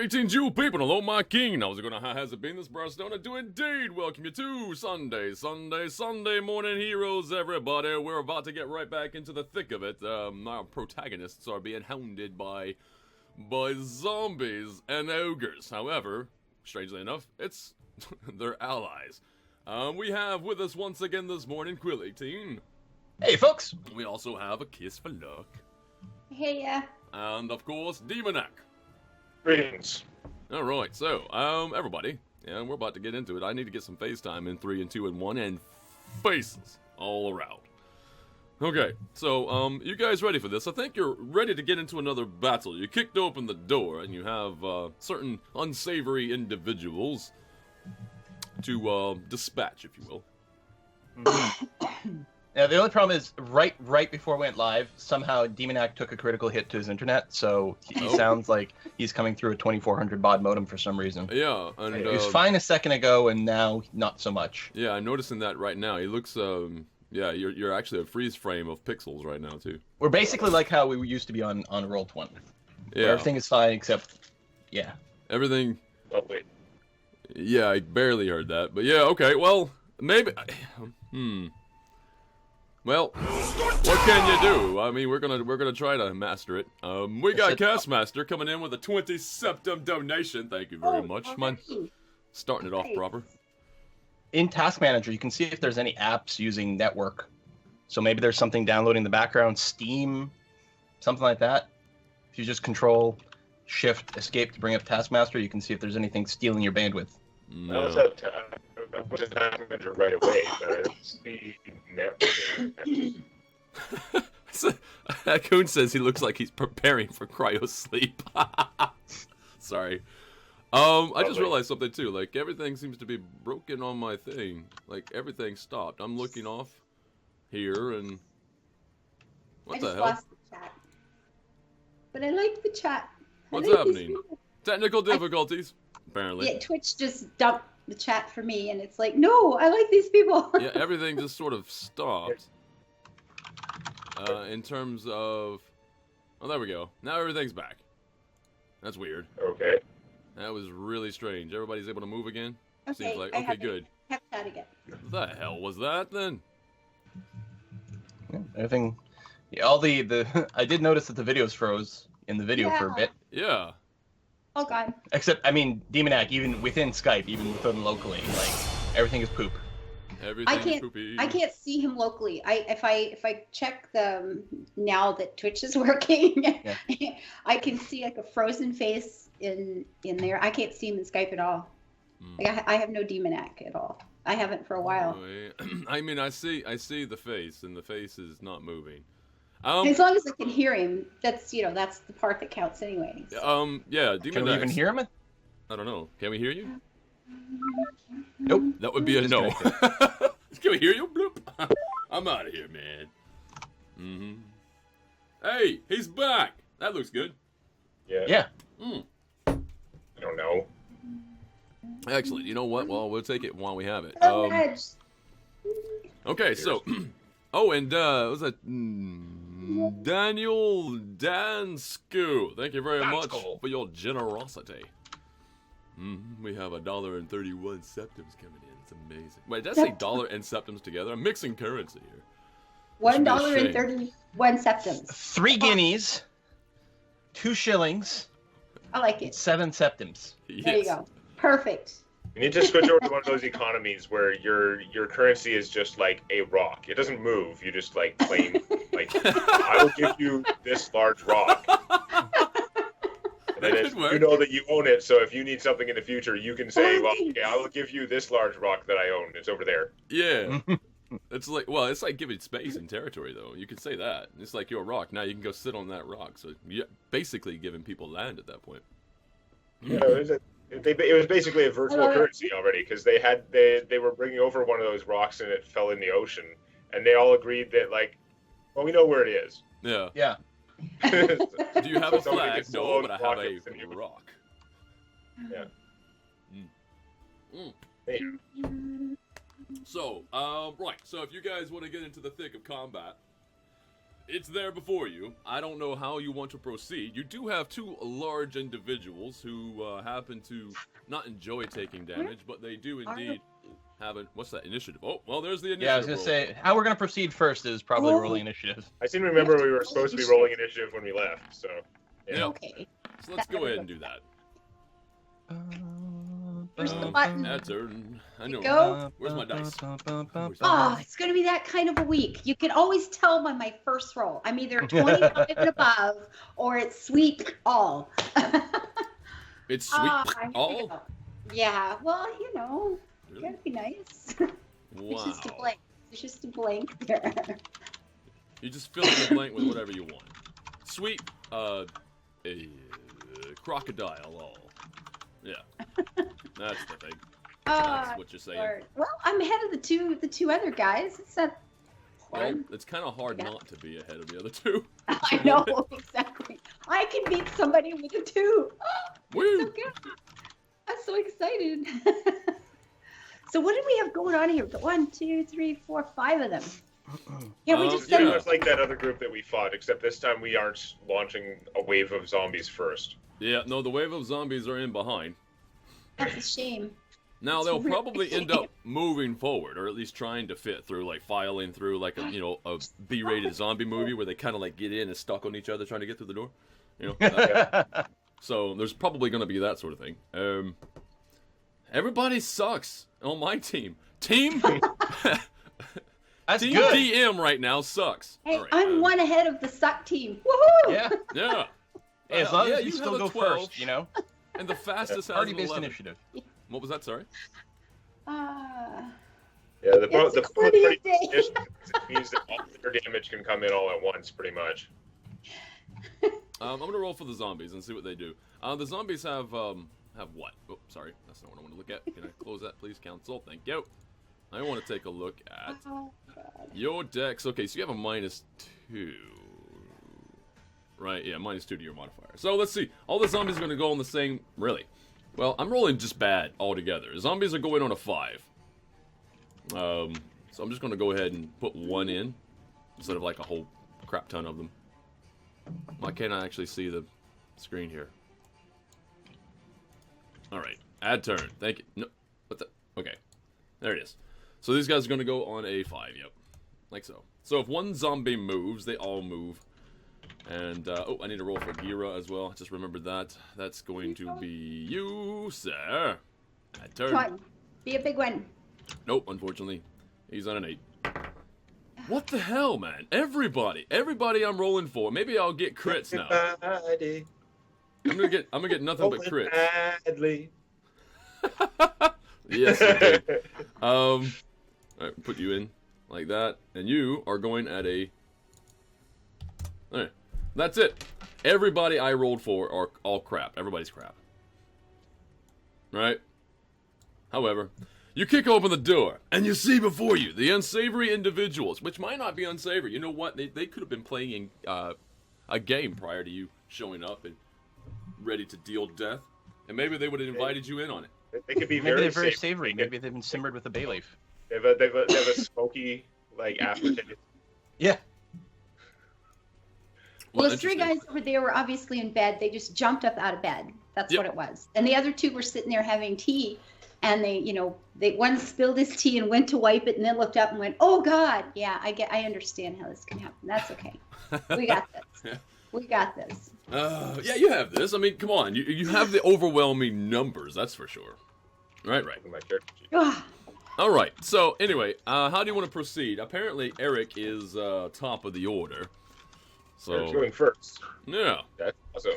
Greetings, you people, hello, my king. How's it going? How has it been? This Briarstone? I do indeed welcome you to Sunday morning heroes, everybody. We're about to get right back into the thick of it. Our protagonists are being hounded by zombies and ogres. However, strangely enough, it's their allies. We have with us once again this morning Quill18. Hey, folks. We also have a Kiss for Luck. Hey, And of course, Demonac. Greetings. Alright, so, everybody, yeah, we're about to get into it. I need to get some FaceTime in 3 and 2 and 1 and faces all around. Okay, so, you guys ready for this? I think you're ready to get into another battle. You kicked open the door and you have, certain unsavory individuals to, dispatch, if you will. Now, the only problem is, right before we went live, somehow Demonac took a critical hit to his internet, so he sounds like he's coming through a 2400 baud modem for some reason. Yeah, and He was fine a second ago, and now not so much. Yeah, I'm noticing that right now. He looks, yeah, you're actually a freeze frame of pixels right now, too. We're basically like how we used to be on Roll20. Yeah. Everything is fine except, yeah. Everything... Oh, wait. Yeah, I barely heard that, but yeah, okay, well, maybe... Well, what can you do? I mean, we're gonna try to master it. We got Castmaster coming in with a 20 septum donation. Thank you very much. Mine starting it off proper. In Task Manager, you can see if there's any apps using network. So maybe there's something downloading in the background, Steam, something like that. If you just Control, Shift, Escape to bring up Taskmaster, you can see if there's anything stealing your bandwidth. No. I was at Task Manager right away, but I don't see network. Coon says he looks like he's preparing for cryo sleep. Sorry. I just realized something too. Like, everything seems to be broken on my thing. Like, everything stopped. I'm looking off here and... What the hell? I just lost the chat. But I like the chat. What's happening? Technical difficulties, apparently. Yeah, Twitch just dumped the chat for me, and it's like, no, I like these people. Yeah, everything just sort of stopped. In terms of... Oh, there we go. Now everything's back. That's weird. Okay. That was really strange. Everybody's able to move again? Okay, Seems like... I Okay, have good. Have chat again. What the hell was that, then? Yeah, everything... Yeah, all the... I did notice that the videos froze in the video for a bit. Yeah. Oh, God. Except, I mean, Demonac, even within Skype, even within locally, like, everything is poop. Everything's poopy. I can't see him locally. If I check the now that Twitch is working, yeah. I can see like a frozen face in there. I can't see him in Skype at all. Like, I have no Demonac at all. I haven't for a while. I mean, I see the face, and the face is not moving. As long as I can hear him, that's the part that counts anyway. So. Yeah, Can we even hear him? I don't know. Can we hear you? Nope. That would be a no. Can we hear you? Bloop. I'm out of here, man. Hey, he's back. That looks good. Yeah. Yeah. I don't know. Excellent. You know what? Well, we'll take it while we have it. Okay, so... Oh, and, was that... Daniel Dansku. Thank you very much for your generosity. We have $1.31 coming in. It's amazing. Wait, did I say dollar and septums together? I'm mixing currency here. $1.31. 3 guineas, 2 shillings. I like it. 7 septums. Yes. There you go. Perfect. You need to switch over to one of those economies where your currency is just like a rock. It doesn't move. You just like claim, like, I will give you this large rock. And then you know that you own it, so if you need something in the future, you can say, well, okay, I will give you this large rock that I own. It's over there. Yeah. It's like giving space and territory, though. You could say that. It's like your rock. Now you can go sit on that rock. So you're basically giving people land at that point. Yeah, it was basically a virtual currency already, because they were bringing over one of those rocks and it fell in the ocean, and they all agreed that, like, well, we know where it is. Yeah. Yeah. Do you have a flag? No, but I have a rock. Yeah. Hey. So, right. So if you guys want to get into the thick of combat, it's there before you. I don't know how you want to proceed. You do have two large individuals who happen to not enjoy taking damage, but they do indeed have a... What's that? Initiative. Oh, well, there's the initiative. Yeah, I was going to say, how we're going to proceed first is probably rolling initiative. I seem to remember we were supposed to be rolling initiative when we left, so... Yeah. Okay. So let's go ahead and do that. Where's the button? That's turn. I know. Go. Where's my dice? Oh, it's going to be that kind of a week. You can always tell by my first roll. I'm either 25 and above, or it's sweet all. It's sweet all? Yeah, well, you know, Really? gotta be nice. Wow. It's just a blank. It's just a blank there. You just fill in the blank with whatever you want. Sweet, crocodile all. Yeah. That's the thing. That's what you're saying. Lord. Well, I'm ahead of the two other guys. It's not Well, hard. it's kind of hard not to be ahead of the other two. I know, exactly. I can beat somebody with a 2. Oh, Woo! so good. I'm so excited. So what do we have going on here? 1, 2, 3, 4, 5 of them. Yeah, we just Pretty said much like that other group that we fought, except this time we aren't launching a wave of zombies first. Yeah, no, the wave of zombies are in behind. that's a shame. Now It's they'll really probably end up moving forward, or at least trying to fit through, like filing through, like a B-rated zombie movie where they kind of like get in and stuck on each other trying to get through the door. You know. So there's probably going to be that sort of thing. Everybody sucks on my team. That's Team good. DM right now sucks. Hey, All right, I'm one ahead of the suck team. Woohoo! Yeah. Yeah. Hey, as long Yeah, as you you still have a go 12. first, you know? And the fastest has an Party-based 11. initiative. What was that? Sorry. Uh, Yeah, the It's a problem with quality party of day. conditions is it means that all their damage can come in all at once, pretty much. I'm gonna roll for the zombies and see what they do. The zombies have what? Oh, sorry, that's not what I want to look at. Can I close that, please, Council? Thank you. I want to take a look at oh, God. your dex. Okay, so you have a -2. Right, yeah, -2 to your modifier. So let's see. All the zombies are gonna go on the same. Really? Well, I'm rolling just bad altogether. Zombies are going on a 5. So I'm just gonna go ahead and put 1 in instead of like a whole crap ton of them. Why can't I actually see the screen here? Alright, add turn. Thank you. No, what the? Okay, there it is. So these guys are going to go on a 5, yep. Like so. So if one zombie moves, they all move. And, oh, I need to roll for Gira as well. I just remembered that. That's going to be you, sir. Add turn. Come on. Be a big one. Nope, unfortunately. He's on an 8. What the hell, man? Everybody I'm rolling for. Maybe I'll get crits now. Everybody I'm gonna get nothing but crits. badly. Yes, I did. Alright, put you in like that, and you are going at a. Alright, that's it. Everybody I rolled for are all crap. Everybody's crap. Right? However, you kick open the door, and you see before you the unsavory individuals, which might not be unsavory. You know what? They could have been playing a game prior to you showing up and ready to deal death, and maybe they would have invited you in on it. They could be Maybe they're very safe. savory. Maybe they've been simmered with a bay leaf. They have a smoky, like, aftertaste. Yeah. Well, those 3 interesting. guys over there were obviously in bed. They just jumped up out of bed. That's Yep. what it was. And the other 2 were sitting there having tea. And one spilled his tea and went to wipe it and then looked up and went, "Oh God, yeah, I understand how this can happen. That's okay. We got this. Yeah. We got this." Yeah, you have this. I mean, come on. You have the overwhelming numbers, that's for sure. Right. My character sheet. Ah, Alright, so anyway, how do you want to proceed? Apparently, Eric is top of the order. Eric's So, going first. yeah. That's awesome.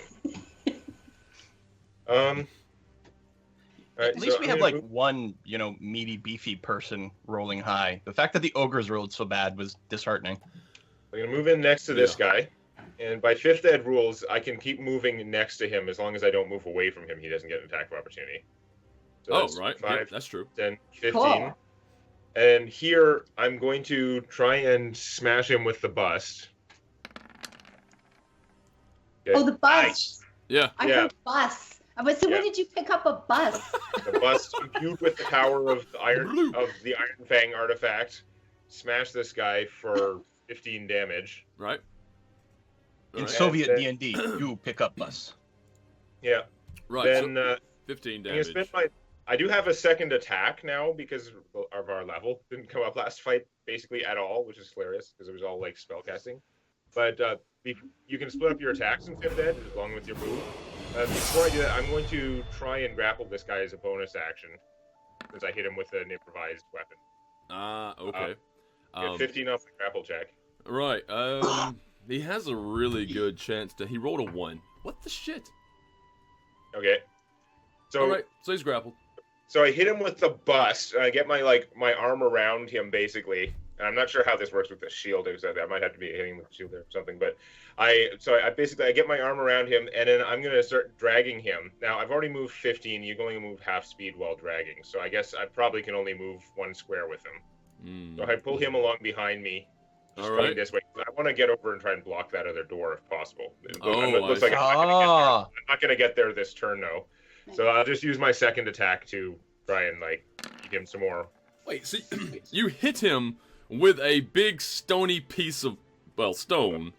Alright, At least so we I'm have gonna like move- one, meaty, beefy person rolling high. The fact that the ogres rolled so bad was disheartening. I'm gonna move in next to this guy, and by 5th ed rules, I can keep moving next to him as long as I don't move away from him. He doesn't get an attack of opportunity. So Oh, that's right. 5, Yep, that's true. 10, 15. Cool. And here, I'm going to try and smash him with the bust. Okay. Oh, the bus. Yeah. I Yeah. heard bus. I was saying, Yeah. when did you pick up a bus? The bust imbued with the power of the Iron Fang artifact. Smash this guy for 15 damage. Right. In Alright. Soviet And D&D, you pick up us. Yeah. Right. Then so 15 I'm gonna damage. spend my. I do have a second attack now because of our level. Didn't come up last fight basically at all, which is hilarious because it was all like spell casting. But you can split up your attacks instead of that, along with your move. Before I do that, I'm going to try and grapple this guy as a bonus action, since I hit him with an improvised weapon. Okay. Get 15 off the grapple check. Right. He has a really good chance to. He rolled a 1. What the shit? Okay. So All right. So he's grappled. So I hit him with the bust, and I get my arm around him basically. And I'm not sure how this works with the shield. I might have to be hitting with the shield there or something. But I get my arm around him, and then I'm gonna start dragging him. Now I've already moved 15. You can only move half speed while dragging. So I guess I probably can only move 1 square with him. So I pull him along behind me. Just All going right. this way. I want to get over and try and block that other door if possible. Oh, It looks I like see. I'm not gonna get there this turn though. So I'll just use my second attack to try and beat him some more. Wait. So you hit him with a big stony piece of stone.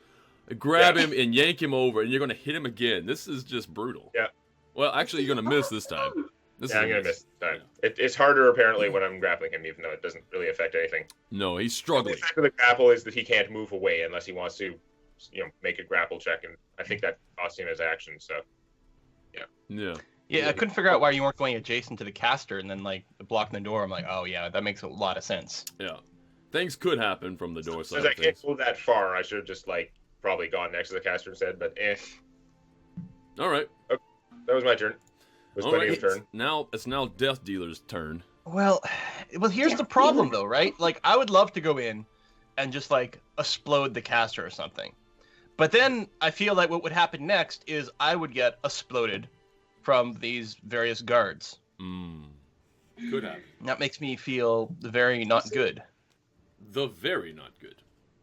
Grab him and yank him over, and you're gonna hit him again. This is just brutal. Yeah. Well, actually, you're gonna miss this time. I'm gonna miss this time. It's harder apparently when I'm grappling him, even though it doesn't really affect anything. No, he's The struggling. effect of the grapple is that he can't move away unless he wants to, make a grapple check, and I think that costs him his action. So, Yeah. Yeah, I couldn't figure out why you weren't going adjacent to the caster and then blocking the door. I'm like, oh yeah, that makes a lot of sense. Yeah. Things could happen from the door side since of I can't things. go that far, I should have just probably gone next to the caster instead. But All right. that was my turn. It was All plenty right. of turn. Now it's Death Dealer's turn. Well, here's the problem though, right? I would love to go in and just explode the caster or something. But then I feel like what would happen next is I would get exploded from these various guards. Could happen. That makes me feel very not good. The very not good.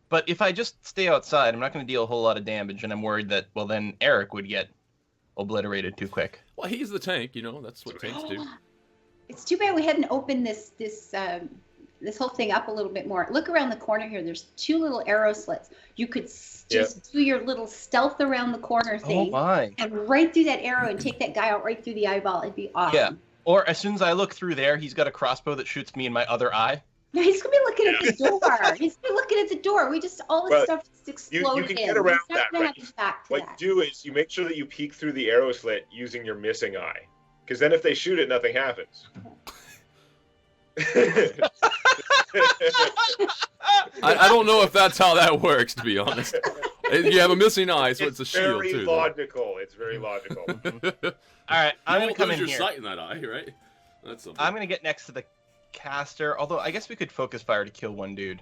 But if I just stay outside, I'm not going to deal a whole lot of damage, and I'm worried that, then Eric would get obliterated too quick. Well, he's the tank, that's what tanks do. It's too bad we hadn't opened this whole thing up a little bit more. Look around the corner here. There's 2 little arrow slits. You could just do your little stealth around the corner thing. Oh my. And right through that arrow and take that guy out right through the eyeball. It'd be awesome. Yeah. Or as soon as I look through there, he's got a crossbow that shoots me in my other eye. No, he's gonna be looking at the door. He's gonna be looking at the door. We just all this stuff just exploded you can in. get around He's not that, gonna right? have to back to What that. you do is you make sure that you peek through the arrow slit using your missing eye, because then if they shoot it, nothing happens. I don't know if that's how that works, to be honest. You have a missing eye, so it's a shield, very too. logical. It's very logical. All right, I'm going to come lose in your here. sight in that eye, right? That's something. I'm going to get next to the caster, although I guess we could focus fire to kill one dude.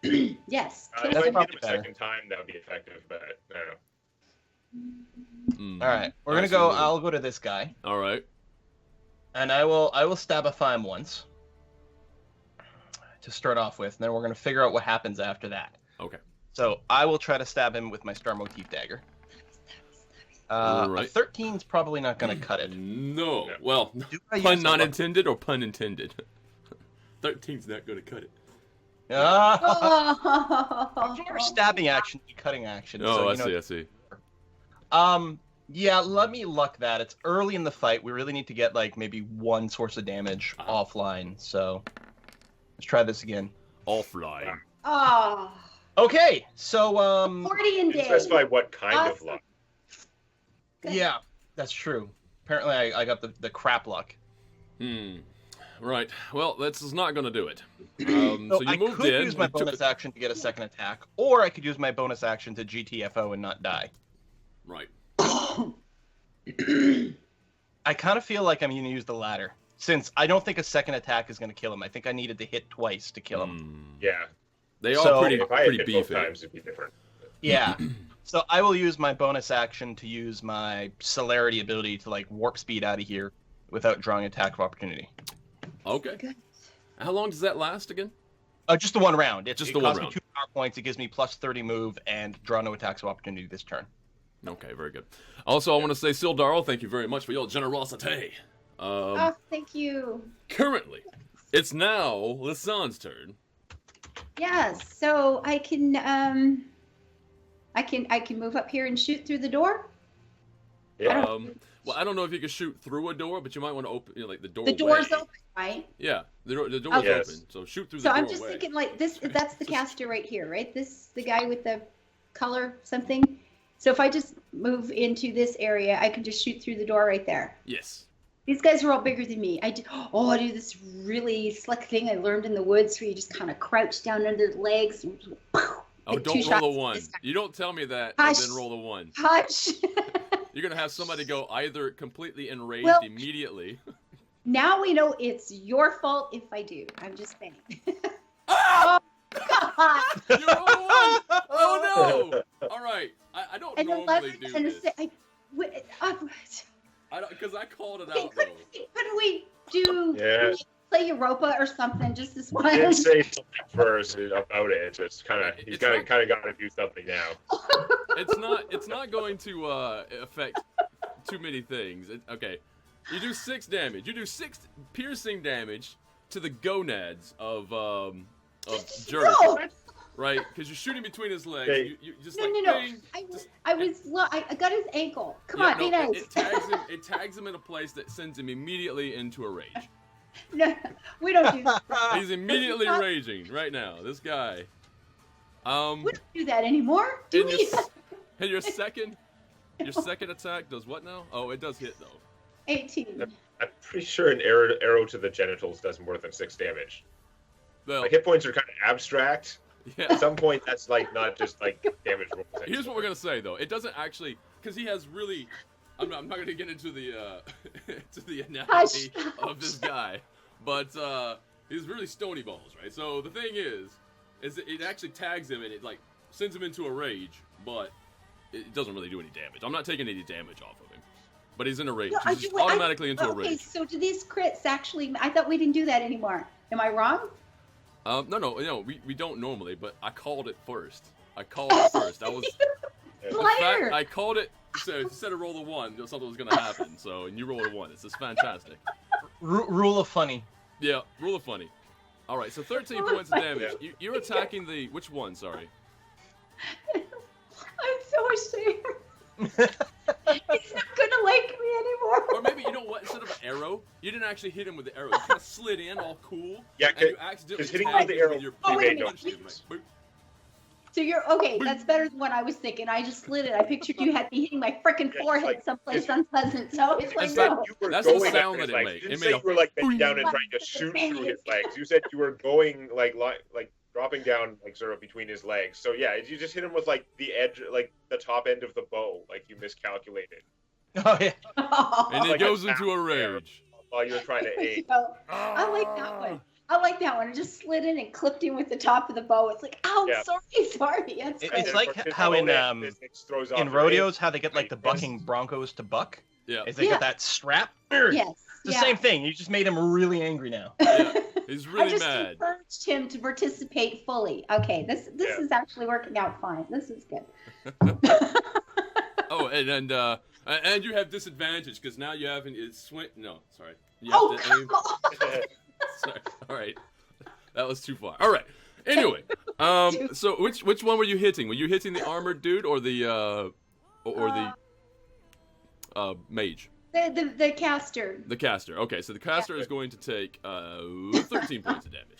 Yes. If That's I hit him probably a better. second time, that would be effective, but I don't know. All right, we're going to go, I'll go to this guy, All right. and I will stabify him once to start off with, and then we're going to figure out what happens after that. Okay. So I will try to stab him with my Star Motif dagger. A Right. 13's probably not going to cut it. No. No. Well, Do I use pun a not weapon? intended or pun intended? 13's not going to cut it. I've never Oh. stabbing action, cutting action. Oh, so, I see. Yeah, let me luck that. It's early in the fight. We really need to get maybe 1 source of damage offline. So let's try this again. Offline. Oh. Okay, so 40 You day. specify what kind of Awesome. luck. Good. yeah, that's true. Apparently, I got the crap luck. Right. Well, this is not going to do it. So So you I moved could in. use my you took bonus action to get a second attack, or I could use my bonus action to GTFO and not die. Right. I kind of feel like I'm going to use the latter, since I don't think a second attack is going to kill him. I think I needed to hit twice to kill him. Yeah. They are So- pretty If I had hit both beefy. times, it'd be different. Yeah. So I will use my bonus action to use my celerity ability to warp speed out of here without drawing attack of opportunity. Okay. Good. How long does that last again? Just the one round. It Just the one costs round. me 2 power points. It gives me plus 30 move and draw no attacks of opportunity this turn. Okay, very good. Also, I want to say, Sildaro, thank you very much for your generosity. Oh, thank you. Currently, it's now Lisanne's turn. Yes. So I can I can move up here and shoot through the door. Yeah. Well, I don't know if you can shoot through a door, but you might want to open, like the door. The door's open, right? Yeah, the door's Yes. open. So shoot through the So doorway. I'm just thinking like this. That's the caster right here, right? The guy with the color something. So if I just move into this area, I can just shoot through the door right there. Yes. These guys are all bigger than me. I do this really slick thing I learned in the woods where you just kind of crouch down under the legs. And, Oh, don't roll a 1. You don't tell me that and then roll a 1. Hush. You're gonna have somebody go either completely enraged immediately. Now we know it's your fault if I do. I'm just saying. Ah! Oh, God. You rolled a 1. Oh no! All right, I don't And normally 11 do and a this. 6. I don't, because I called it out though. Couldn't we do Yeah. play Europa or something just this I did one? say something first about it. So it's kind of he's It's kind not- of got to do something now. It's not going to affect too many things. Okay, you do 6 damage. You do 6 piercing damage to the gonads of Jerk, No, right? Because you're shooting between his legs. Okay. You just no, like no, no. bing. I got his ankle. Come Yeah, on, be no, nice. it tags him in a place that sends him immediately into a rage. No, we don't do that. He's immediately raging right now. This guy. We don't do that anymore. Do And we? your second attack does what now? Oh, it does hit though. 18. I'm pretty sure an arrow to the genitals does more than 6 damage. Well, Like hit points are kind of abstract. yeah. At some point, that's like not just like damage rolls. Here's what we're gonna say though. It doesn't actually, because he has really. I'm not gonna get into the to the anatomy of this guy, but he's really stony balls, right? So the thing is it actually tags him and it like sends him into a rage, but it doesn't really do any damage. I'm not taking any damage off of him, but he's in a rage. No, He's just automatically into a Okay, rage. so do these crits actually? I thought we didn't do that anymore. Am I wrong? No, we don't normally, but I called it first. I was. In fact, Liar. I called it. So instead of roll a 1, something was gonna happen. So and you rolled a 1. It's just fantastic. Rule of funny. Yeah, rule of funny. All right, so 13 points of damage. You're attacking the which one? Sorry. I'm so ashamed. He's not gonna like me anymore. Or maybe you know what? Instead of an arrow, you didn't actually hit him with the arrow. You kind of slid in, all cool. Yeah, and you accidentally because hitting tagged with the him arrow your Oh, wait a minute. punched him, right? Boop. So you're okay. That's better than what I was thinking. I just slid it. I pictured you had me hitting my frickin' Yeah, forehead like, someplace unpleasant. So it's like In no. fact, You were That's the going sound after his that it legs. made. You It didn't made say a you were like bending boom. down and trying to shoot through his legs. You said you were going like dropping down like sort of between his legs. So yeah, you just hit him with like the edge, like the top end of the bow, like you miscalculated Oh yeah. And it Like a goes into a mouse there. rage. while you were trying to aim. So, I like that one. I like that one. I just slid in and clipped him with the top of the bow. It's like, oh, Yeah. sorry. That's It's good. then like for his how in, bonus, it throws off In your rodeos, aim. how they get like the Right. bucking broncos to buck. Yeah. Is they Yeah. get that strap. Yes. It's the yeah. same thing. You just made him really angry now. Yeah. He's I really just mad. encouraged him to participate fully. Okay, this Yeah. is actually working out fine. This is good. Oh, and you have disadvantage because now you haven't. It's swing. No, sorry. You Oh, have to come aim. on. Sorry. All right. That was too far. All right. Anyway, so which one were you hitting? Were you hitting the armored dude or the mage? The caster. The caster. Okay, so the caster is going to take 13 points of damage.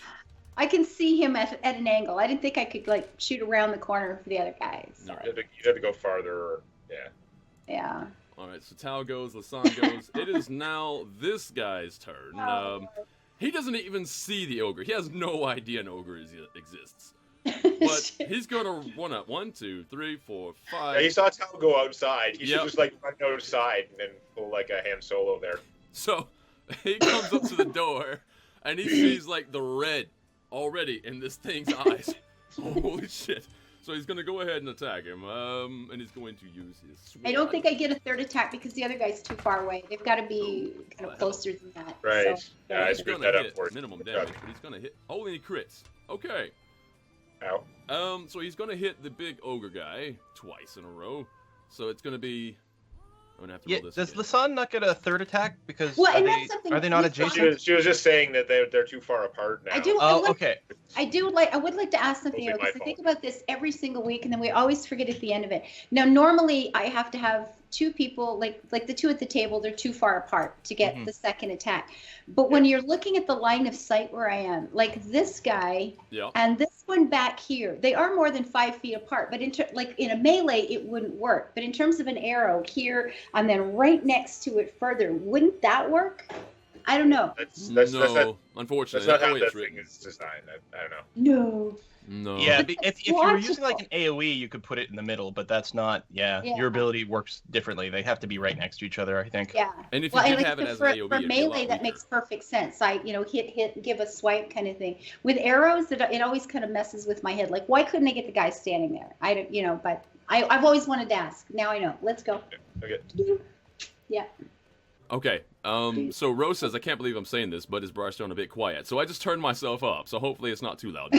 I can see him at an angle. I didn't think I could like shoot around the corner for the other guys. No. Sorry. You had to go farther. Or, yeah. Yeah. All right, so Tao goes, Lasan goes. It is now this guy's turn. Oh, He doesn't even see the ogre. He has no idea an ogre exists. But he's going to run up. 1, 2, 3, 4, 5. Yeah, he saw Tal go outside. He Yep. should just like run outside and then pull like a Han Solo there. So he comes up to the door and he sees like the red already in this thing's eyes. Holy shit. So he's going to go ahead and attack him. And he's going to use his sword. I don't think I get a third attack because the other guy's too far away. They've got to be kind of closer than that. Right. So, Yeah, I He's screwed going that to up for hit you. minimum damage, but he's going to hit. Oh, and he crits. Okay. Ow. So he's going to hit the big ogre guy twice in a row. So it's going to be I'm gonna have to Yeah, roll this. does again. Lasan not get a third attack because Well, and are that's something they not with adjacent? She was just saying that they're too far apart now. I do. Oh, okay. I would like to ask something, Mostly my because I fault. think about this every single week, and then we always forget at the end of it. Now, normally I have to have two people, like the two at the table, they're too far apart to get the second attack. But when you're looking at the line of sight where I am, like this guy and this one back here, they are more than 5 feet apart. But like in a melee, it wouldn't work. But in terms of an arrow here and then right next to it further, wouldn't that work? I don't know. No, unfortunately, That's not how the way that it's thing written. is designed. I don't know. No. No. Yeah, if you were using like logical. an AoE, you could put it in the middle, but that's not. Yeah, Yeah. your ability works differently. They have to be right next to each other, I think. Yeah. And if you Well, did and have it as for, an AoE, for it'd be a lot melee, that weaker. makes perfect sense. Hit, give a swipe kind of thing. With arrows, it always kind of messes with my head. Like, why couldn't I get the guy standing there? I don't, but I've always wanted to ask. Now I know. Let's go. Okay. Yeah. Okay. So Rose says, I can't believe I'm saying this, but is Briarstone a bit quiet? So I just turned myself up. So hopefully it's not too loud.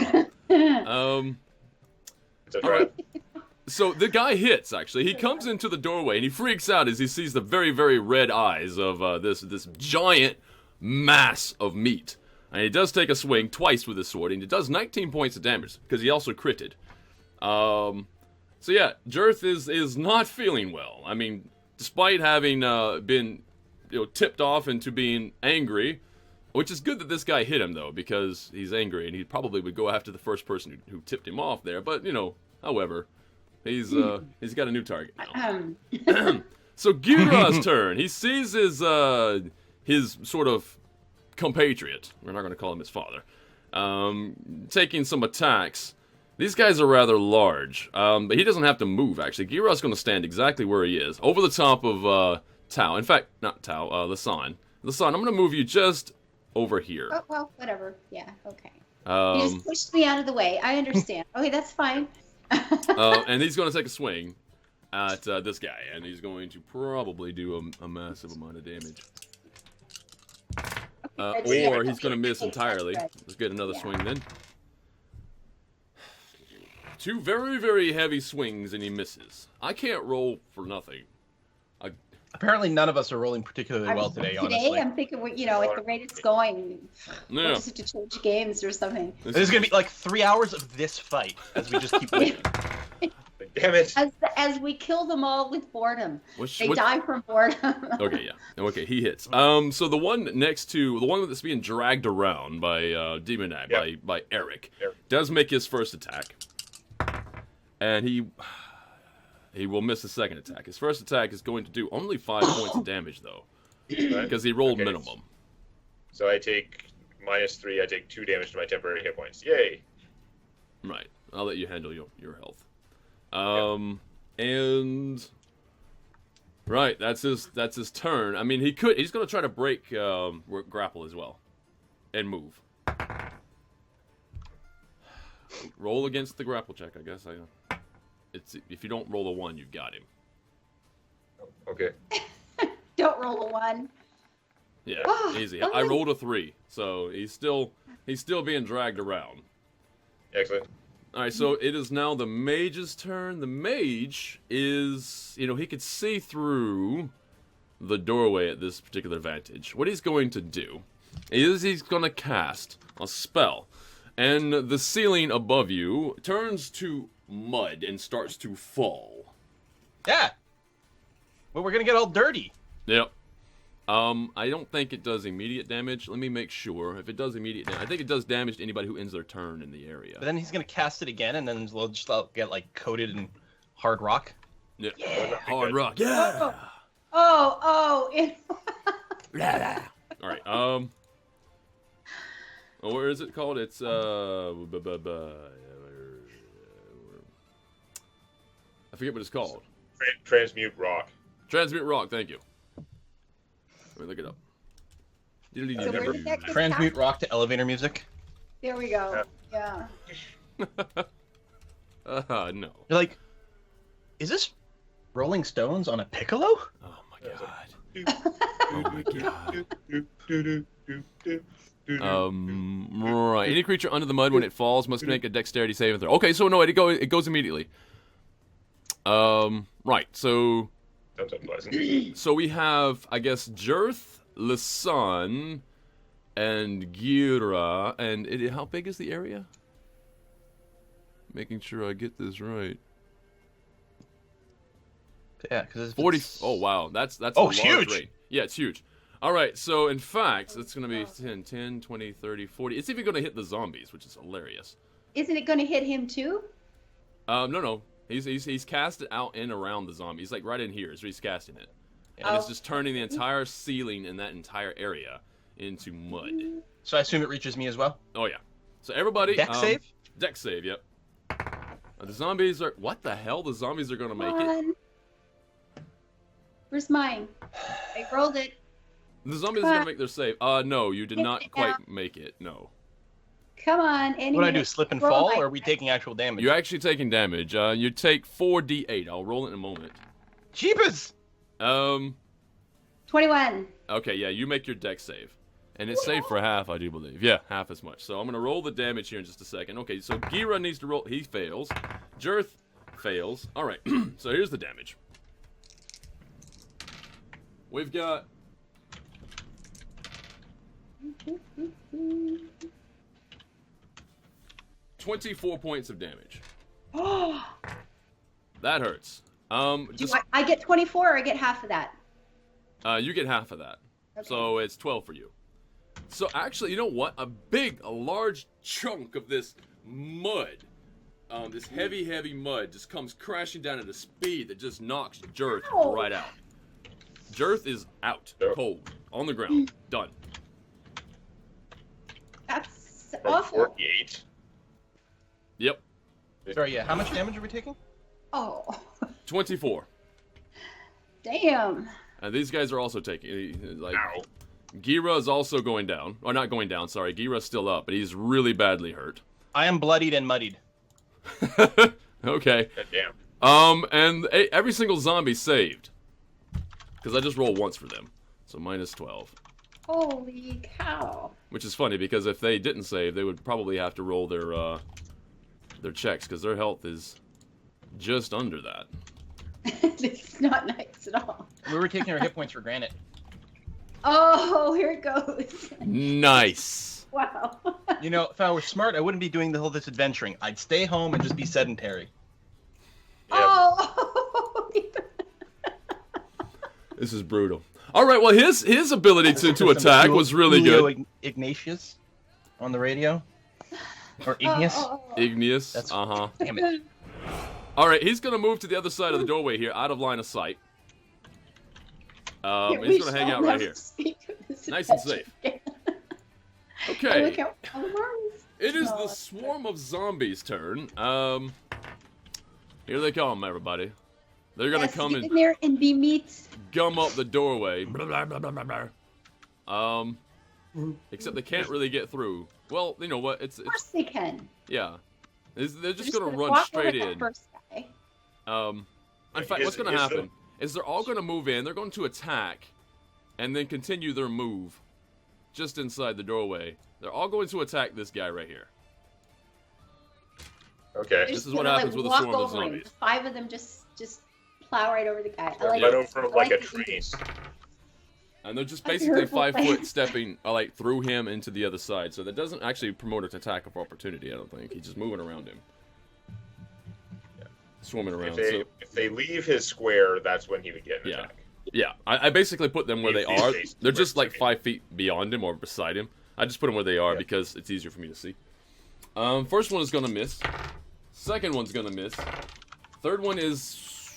It's a trap. So the guy hits, actually. He comes into the doorway and he freaks out as he sees the very, very red eyes of this giant mass of meat. And he does take a swing twice with his sword, and he does 19 points of damage, because he also critted. So yeah, Jirth is not feeling well. I mean, despite having been tipped off into being angry, which is good that this guy hit him, though, because he's angry, and he probably would go after the first person who tipped him off there. But, however, he's got a new target now. So Gira's turn. He sees his sort of compatriot, we're not going to call him his father, taking some attacks. These guys are rather large, but he doesn't have to move, actually. Gira's going to stand exactly where he is, over the top of Tau. In fact, not Tau, Lasan. Lasan, I'm going to move you just over here. Oh, well, whatever. Yeah, okay. You just pushed me out of the way. I understand. Okay, that's fine. And he's going to take a swing at this guy, and he's going to probably do a massive amount of damage. Or he's going to miss entirely. Let's get another swing then. Two very, very heavy swings, and he misses. I can't roll for nothing. Apparently, none of us are rolling particularly well today, honestly. I'm thinking, at the rate it's going, we'll Yeah. just have to change games or something. There's going to be like 3 hours of this fight as we just keep waiting. Damn it. As we kill them all with boredom. Which- They what- die from boredom. Okay, yeah. Okay, he hits. So the one the one that's being dragged around by Demonac, Yep. by Eric, Eric. does make his first attack. And he will miss his second attack. His first attack is going to do only 5 points of damage, though, Right? because he rolled Okay. minimum. So I take -3. I take 2 damage to my temporary hit points. Yay. Right. I'll let you handle your health. And right, that's his turn. I mean, he's going to try to break grapple as well and move. Roll against the grapple check, I guess. It's if you don't roll a 1, you've got him. Okay. Don't roll a 1. Yeah, Ah, easy. oh I my- rolled a 3, so he's still being dragged around. Excellent. All right, so it is now the mage's turn. The mage is, he could see through the doorway at this particular vantage. What he's going to do is he's going to cast a spell, and the ceiling above you turns to mud and starts to fall. Yeah. But we're going to get all dirty. Yep. I don't think it does immediate damage. Let me make sure. If it does immediate damage, I think it does damage to anybody who ends their turn in the area. But then he's going to cast it again, and then we'll just get like coated in hard rock. Yeah. Yeah. Hard rock. Yeah. Oh. All right. Where is it called? It's I forget what it's called. Transmute rock. Transmute rock. Thank you. Let me look it up. So where did that get Transmute cast? rock to elevator music. There we go. Yeah. No. You're like, is this Rolling Stones on a piccolo? Oh my god. Oh my god. Right. Any creature under the mud when it falls must make a dexterity saving throw. Okay, so no, it goes immediately. Right. So Sounds unpleasant. So we have, I guess, Jirth, Lisan, and Gira. And how big is the area? Making sure I get this right. Yeah, because 40. Oh, wow. That's a large huge. rate. Yeah, it's huge. All right, so in fact, it's going to be 10, 20, 30, 40. It's even going to hit the zombies, which is hilarious. Isn't it going to hit him too? No. He's cast it out and around the zombie. He's like right in here, so he's casting it. And Oh. it's just turning the entire ceiling in that entire area into mud. So I assume it reaches me as well. Oh, yeah. So everybody... Deck save? Deck save, yep. The zombies are... What the hell? The zombies are going to make it? Come on. Where's mine? I rolled it. The zombies are going to make their save. No, you did Hit not it quite down. make it. No. Come on. Any What do I do? minute. Slip and Roll fall, my or are we die. taking actual damage? You're actually taking damage. You take 4d8. I'll roll it in a moment. Jeebus! 21. Okay, yeah, you make your deck save. And it's saved for half, I do believe. Yeah, half as much. So I'm going to roll the damage here in just a second. Okay, so Gira needs to roll. He fails. Jirth fails. All right, so here's the damage. We've got... 24 points of damage. Oh, That hurts. do I get 24 or I get half of that? You get half of that. Okay. So it's 12 for you. So actually, you know what? A large chunk of this mud, this heavy mud, just comes crashing down at a speed that just knocks Jirth Ow. right out. Jirth is out, Oh. cold, on the ground, done. That's From awful. 48. Yep, Sorry, yeah. How much damage are we taking? Oh, 24. damn. And these guys are also taking, like, Ow. Gira is also going down. Or not going down, sorry. Gira's still up, but he's really badly hurt. I am bloodied and muddied. Okay. God damn. And every single zombie saved. Because I just roll once for them. So minus 12. Holy cow. Which is funny, because if they didn't save, they would probably have to roll their checks, because their health is just under that. It's not nice at all. We were taking our hit points for granted. Oh, here it goes. Nice! Wow. You know, if I were smart, I wouldn't be doing all this adventuring. I'd stay home and just be sedentary. Yeah. Oh. This is brutal. Alright, well, his ability to attack was really good. Ignatius on the radio. Or Igneous. Igneous. That's- Uh-huh. Damn it. Alright, he's going to move to the other side of the doorway here, out of line of sight. He's going to hang out right here. Nice and safe. Okay. Look how alarms. It is No, the that's swarm of zombies' turn. Here they come, everybody. They're gonna Yes, come get and in there and be meat. gum up the doorway. Blah, blah, blah, blah, blah, blah. Except they can't really get through. Well, you know what? Of course they can. Yeah. They're just They're gonna run walk straight over that in. First guy. In fact, what's gonna happen is they're all gonna move in. They're going to attack, and then continue their move, just inside the doorway. They're all going to attack this guy right here. Okay. They're This just is what gonna, happens with a walk swarm of over him. zombies. 5 of them just plow right over the guy. I Run like over him I like a the train. English. And they're just That's basically hurtful 5 foot plans. stepping like through him into the other side. So that doesn't actually promote an attack of opportunity, I don't think. He's just moving around him. Yeah. Swarming around. If they leave his square, that's when he would get an Yeah. attack. Yeah, I basically put them where they These are. days, They're just like okay. 5 feet beyond him or beside him. I just put them where they are Yeah. because it's easier for me to see. First one is gonna miss. Second one's gonna miss. Third one is...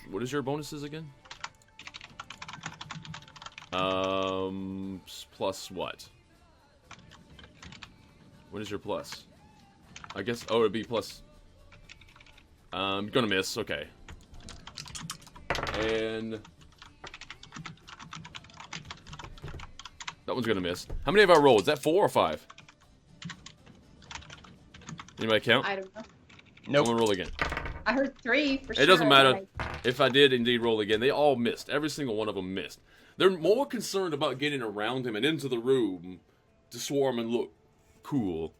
What is your bonuses again? Plus what? What is your plus? I guess... Oh, it'd be plus... Gonna miss, okay. And... That one's gonna miss. How many have I rolled? Is that 4 or 5? Anybody count? I don't know. I'm Nope. gonna roll again. I heard 3 for sure. It doesn't matter but if I did indeed roll again. They all missed. Every single one of them missed. They're more concerned about getting around him and into the room to swarm and look cool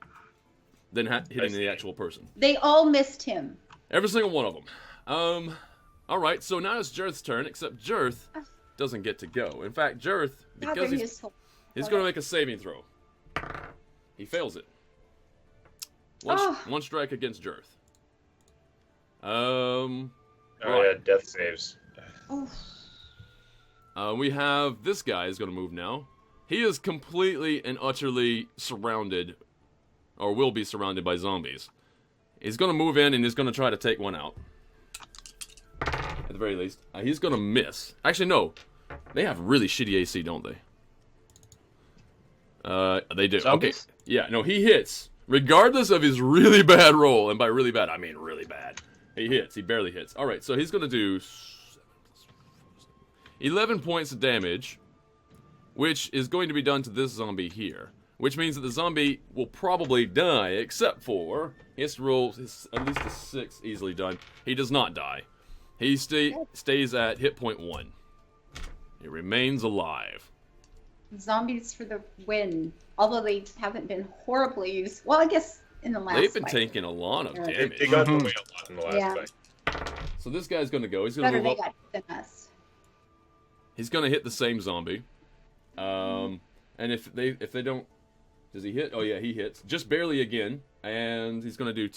than hitting the actual person. They all missed him. Every single one of them. All right, so now it's Jerth's turn, except Jerth doesn't get to go. In fact, Jerth, because he's going to make a saving throw. He fails it. One strike against Jerth. Oh right. yeah, death saves. We have this guy is going to move now. He is completely and utterly surrounded, or will be surrounded by zombies. He's going to move in and he's going to try to take one out. At the very least. He's going to miss. Actually, no. They have really shitty AC, don't they? They do. Zombies? Okay. Yeah, no, he hits. Regardless of his really bad roll, and by really bad, I mean really bad. He hits. He barely hits. All right, so he's going to do 11 points of damage, which is going to be done to this zombie here. Which means that the zombie will probably die, except for he has to roll at least a 6 easily done. He does not die. He stays at hit point 1. He remains alive. Zombies for the win. Although they haven't been horribly used. Well, I guess in the last They've been fight. taking a lot of damage. They got away a lot in the last fight. So this guy's going to go. He's going to Better move they up. got than us. He's going to hit the same zombie. And if they don't, does he hit? Oh yeah, he hits just barely again, and he's going to do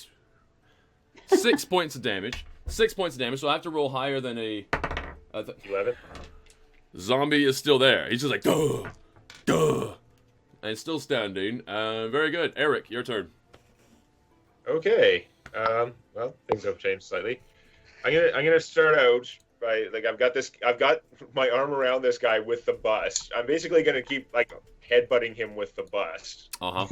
6 points of damage. 6 points of damage. So I have to roll higher than a 11. Zombie is still there. He's just like duh, and still standing. Very good, Eric. Your turn. Okay. Well, things have changed slightly. I'm gonna start out by I've got my arm around this guy with the bust. I'm basically gonna keep headbutting him with the bust. I'm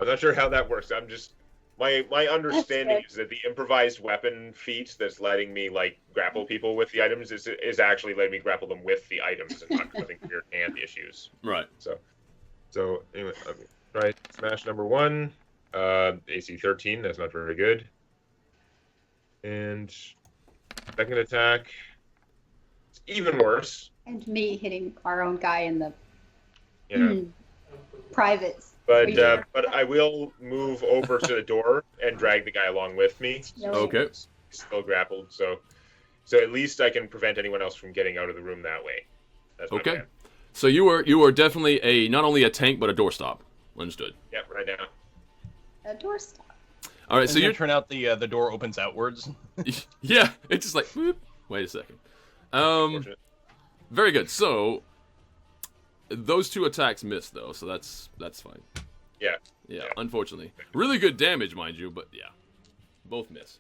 not sure how that works. I'm just my understanding is that the improvised weapon feat that's letting me grapple people with the items is actually letting me grapple them with the items and not causing weird hand issues. Right. So anyway, right. Smash number 1. AC 13. That's not very good. And second attack. It's even worse. And me hitting our own guy in the Yeah. privates. But I will move over to the door and drag the guy along with me. Okay. He's still grappled, so at least I can prevent anyone else from getting out of the room that way. That's my plan. So you are definitely not only a tank but a doorstop. Understood. Yep, right now. A doorstop. All right. So you turn out the door opens outwards. Yeah, it's just like whoop. Wait a second. Very good. So those 2 attacks missed though, so that's fine. Yeah. Unfortunately, really good damage, mind you, but yeah, both miss.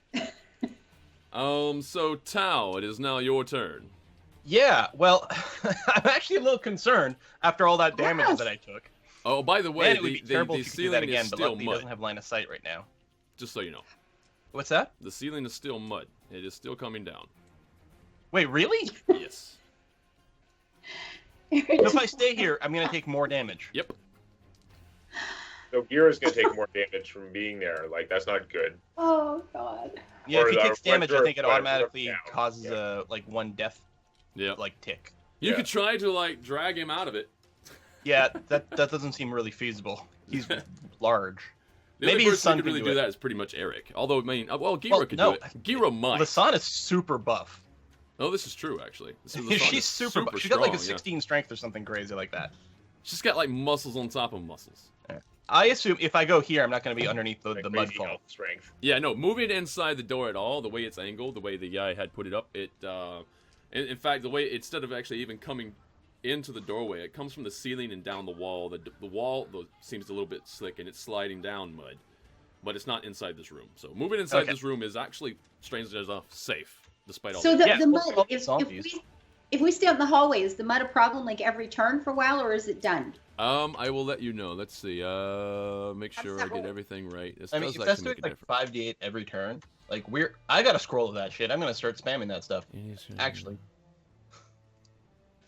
So Tao, it is now your turn. Yeah, well, I'm actually a little concerned after all that damage that I took. Oh, by the way, Man, it would be terrible the if you could do that ceiling again, is but still luckily he mud. doesn't have line of sight right now. Just so you know, What's that? the ceiling is still mud. It is still coming down. Wait, really? Yes. So if I stay here, I'm going to take more damage. Yep. So Gira's gonna take more damage from being there. That's not good. Oh god. Yeah, Or if he the takes damage, I think it whatever automatically down. causes one death Yeah. tick. You Yeah. could try to drag him out of it. Yeah, that doesn't seem really feasible. He's large. The Maybe only his person son who could can really do do it. that is pretty much Eric. Although, I mean, Gira Well, could no. do it. Gira might. Lasan is super buff. Oh, this is true, actually. Lasan She's is super buff. She's strong, got yeah. 16 strength or something crazy like that. She's got muscles on top of muscles. I assume if I go here, I'm not going to be underneath the mud Crazy fall. health strength. Yeah, no, moving inside the door at all, the way it's angled, the way the guy had put it up, in fact, the way, instead of actually even coming into the doorway, it comes from the ceiling and down the wall. The wall seems a little bit slick, and it's sliding down mud. But it's not inside this room. So moving inside this room is actually, strangely enough, safe, despite all So that. the mud, all if we stay out in the hallway, is the mud a problem every turn for a while, or is it done? I will let you know. Let's see. Make sure I that get roll? everything right. This I mean, does if that's actually doing make a difference. 5d8 every turn, I got a scroll of that shit. I'm going to start spamming that stuff.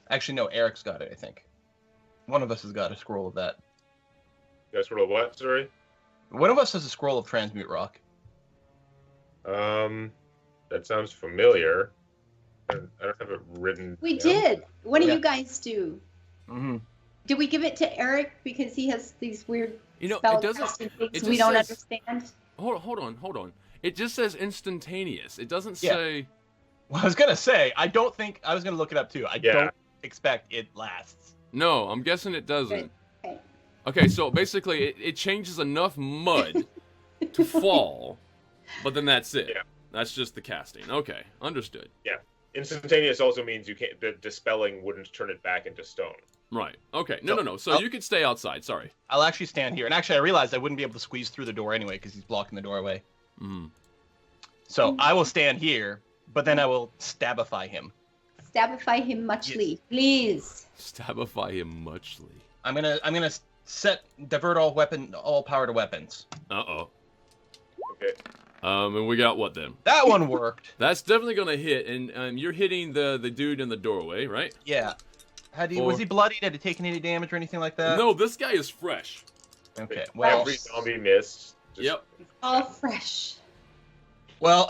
Actually, no, Eric's got it, I think. One of us has got a scroll of that. That's sort of what? Sorry. One of us has a scroll of Transmute Rock. That sounds familiar. I don't have it written. We down. did. What do Yeah. you guys do? Mm-hmm. Did we give it to Eric because he has these weird You know, spell it doesn't. casting things it we just don't says- understand? Hold on. It just says instantaneous. It doesn't Yeah. say. Well, I was gonna say, I don't think I was gonna look it up too. I don't expect it lasts. No, I'm guessing it doesn't. Okay. Okay, so basically, it changes enough mud to fall, but then that's it. Yeah. That's just the casting. Okay, understood. Instantaneous also means you can't. The dispelling wouldn't turn it back into stone. Right. Okay. No. So you could stay outside. Sorry. I'll actually stand here, and actually, I realized I wouldn't be able to squeeze through the door anyway because he's blocking the doorway. Mm. So I will stand here, but then I will stabify him. Stabify him muchly, please. Stabify him muchly. I'm gonna divert all power to weapons. Uh-oh. Okay. And we got what then? That one worked. That's definitely gonna hit, and you're hitting the dude in the doorway, right? Yeah. Was he bloodied? Had he taken any damage or anything like that? No, this guy is fresh. Okay. Well, Every zombie missed. Yep. All fresh. well,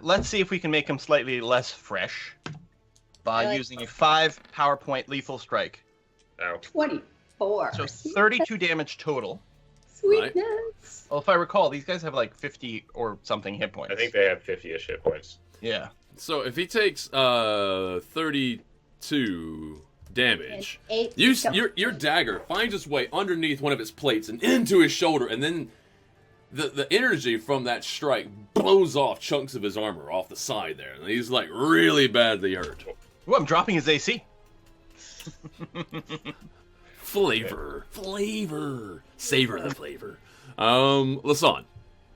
let's see if we can make him slightly less fresh by using a 5 power point lethal strike. Ow. 24. So 32 damage total. Sweetness. Well, if I recall, these guys have like 50 or something hit points. I think they have 50-ish hit points. Yeah. So if he takes 32 damage, And 8 your dagger finds its way underneath one of his plates and into his shoulder, and then the energy from that strike blows off chunks of his armor off the side there, and he's like really badly hurt. Ooh, I'm dropping his AC. Flavor, savor the flavor. Lasan.